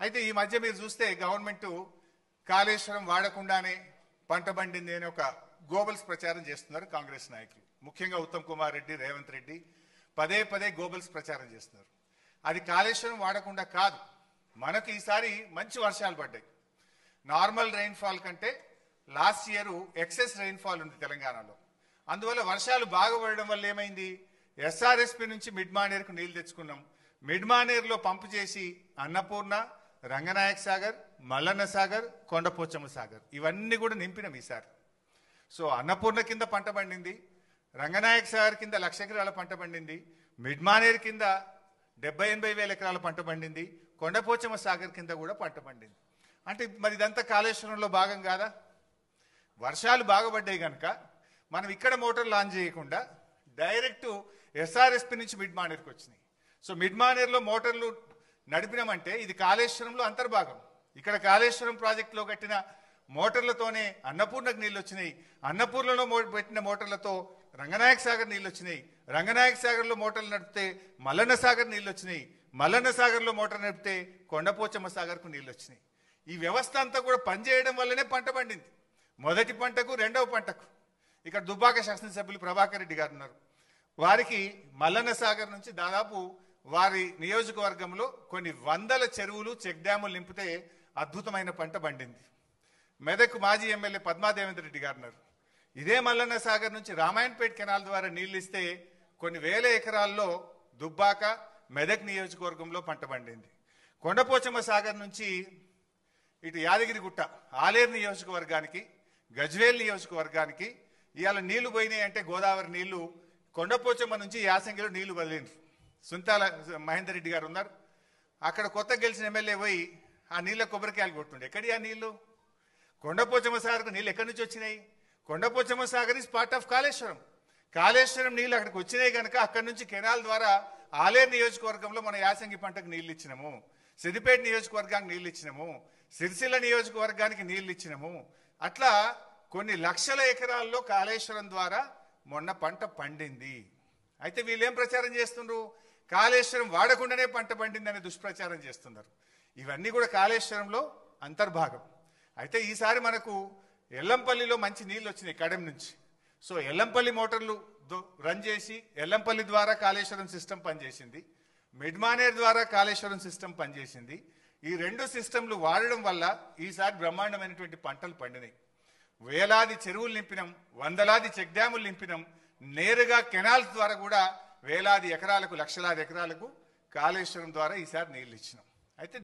అయితే ఈ మధ్య మీరు చూస్తే గవర్నమెంట్ కాళేశ్వరం వాడకుండానే పంట పండింది అని ఒక గోబల్స్ ప్రచారం చేస్తున్నారు కాంగ్రెస్ నాయకులు, ముఖ్యంగా ఉత్తమ్ కుమార్ రెడ్డి, రేవంత్ రెడ్డి పదే పదే గోబల్స్ ప్రచారం చేస్తున్నారు. అది కాళేశ్వరం వాడకుండా కాదు, మనకు ఈసారి మంచి వర్షాలు పడ్డాయి. నార్మల్ రెయిన్ఫాల్ కంటే లాస్ట్ ఇయర్ ఎక్సెస్ రెయిన్ఫాల్ ఉంది తెలంగాణలో. అందువల్ల వర్షాలు బాగా పడడం వల్ల ఏమైంది, ఎస్ఆర్ఎస్పి నుంచి మిడ్ మానేర్కు నీళ్లు తెచ్చుకున్నాం. మిడ్ మానేర్లో పంపు చేసి అన్నపూర్ణ, రంగనాయక్ సాగర్, మల్లన్న సాగర్, కొండపోచమ్మ సాగర్ ఇవన్నీ కూడా నింపినాం ఈసారి. సో అన్నపూర్ణ కింద పంట పండింది, రంగనాయక్ సాగర్ కింద 1,00,000 ఎకరాల పంట పండింది, మిడ్ మానేర్ కింద 70-80 వేల ఎకరాల పంట పండింది, కొండపోచమ్మ సాగర్ కింద కూడా పంట పండింది. అంటే మరి ఇదంతా కాళేశ్వరంలో భాగం కాదా? వర్షాలు బాగుపడ్డాయి కనుక మనం ఇక్కడ మోటార్ లాంచ్ చేయకుండా డైరెక్ట్ ఎస్ఆర్ఎస్పి నుంచి మిడ్ మానేర్కి వచ్చినాయి. సో మిడ్ మానేర్లో మోటార్లు నడిపినామంటే ఇది కాళేశ్వరంలో అంతర్భాగం. ఇక్కడ కాళేశ్వరం ప్రాజెక్టులో కట్టిన మోటార్లతోనే అన్నపూర్ణకు నీళ్ళు వచ్చినాయి, అన్నపూర్ణలో పెట్టిన మోటార్లతో రంగనాయక్ సాగర్ నీళ్ళు వచ్చినాయి, రంగనాయక్ సాగర్లో మోటార్లు నడిపితే మల్లన్న సాగర్ నీళ్ళు వచ్చినాయి, మల్లన్న సాగర్లో మోటార్ నడిపితే కొండపోచమ్మ సాగర్కు నీళ్ళు వచ్చినాయి. ఈ వ్యవస్థ అంతా కూడా పనిచేయడం వల్లనే పంట పండింది. మొదటి పంటకు, రెండవ పంటకు. ఇక్కడ దుబ్బాక శాసనసభ్యులు ప్రభాకర్ రెడ్డి గారు ఉన్నారు, వారికి మల్లన్న సాగర్ నుంచి దాదాపు వారి నియోజకవర్గంలో కొన్ని వందల చెరువులు, చెక్ డ్యాములు నింపితే అద్భుతమైన పంట పండింది. మెదక్ మాజీ ఎమ్మెల్యే పద్మాదేవేంద్ర రెడ్డి గారు ఉన్నారు, ఇదే మల్లన్న సాగర్ నుంచి రామాయణపేట కెనాల్ ద్వారా నీళ్లు ఇస్తే కొన్ని వేల ఎకరాల్లో దుబ్బాక, మెదక్ నియోజకవర్గంలో పంట పండింది. కొండపోచమ్మ సాగర్ నుంచి ఇటు యాదగిరిగుట్ట, ఆలేరు నియోజకవర్గానికి, గజ్వేల్ నియోజకవర్గానికి ఇవాళ నీళ్లు పోయినాయి. అంటే గోదావరి నీళ్లు కొండపోచమ్మ నుంచి యాసంగిలో నీళ్లు వదిలిండ్రు. సుంతాల మహేందర్ రెడ్డి గారు ఉన్నారు, అక్కడ కొత్త గెలిచిన ఎమ్మెల్యే పోయి ఆ నీళ్ళ కొబ్బరికాయలు కొట్టుండే. ఎక్కడి ఆ నీళ్లు? కొండపోచమ్మ సాగర్కు నీళ్ళు ఎక్కడి నుంచి వచ్చినాయి? Kondapochamma Sagar is part of Kaleshwaram. Kaleshwaram నీళ్ళు అక్కడికి వచ్చినాయి కనుక అక్కడి నుంచి కెనాల్ ద్వారా ఆలేరు నియోజకవర్గంలో మన యాసంగి పంటకు నీళ్ళు ఇచ్చినాము, సిద్దిపేట నియోజకవర్గానికి నీళ్ళు ఇచ్చినాము, సిరిసిల్ల నియోజకవర్గానికి నీళ్ళు ఇచ్చినాము. అట్లా కొన్ని లక్షల ఎకరాల్లో కాళేశ్వరం ద్వారా మొన్న పంట పండింది. అయితే వీళ్ళేం ప్రచారం చేస్తున్నారు? కాళేశ్వరం వాడకుండానే పంట పండిందనే దుష్ప్రచారం చేస్తున్నారు. ఇవన్నీ కూడా కాళేశ్వరంలో అంతర్భాగం. అయితే ఈసారి మనకు ఎల్లంపల్లిలో మంచి నీళ్ళు వచ్చినాయి కడెం నుంచి. సో ఎల్లంపల్లి మోటార్లు రన్ చేసి ఎల్లంపల్లి ద్వారా కాళేశ్వరం సిస్టమ్ పనిచేసింది, మిడ్ మానేర్ ద్వారా కాళేశ్వరం సిస్టమ్ పనిచేసింది. ఈ రెండు సిస్టంలు వాడడం వల్ల ఈసారి బ్రహ్మాండమైనటువంటి పంటలు పండినాయి. వేలాది చెరువులు నింపినాం, వందలాది చెక్ డ్యాములు నింపినాం, నేరుగా కెనాల్స్ ద్వారా కూడా వేలాది ఎకరాలకు, లక్షలాది ఎకరాలకు కాళేశ్వరం ద్వారా ఈసారి నీళ్ళు ఇచ్చినాం. అయితే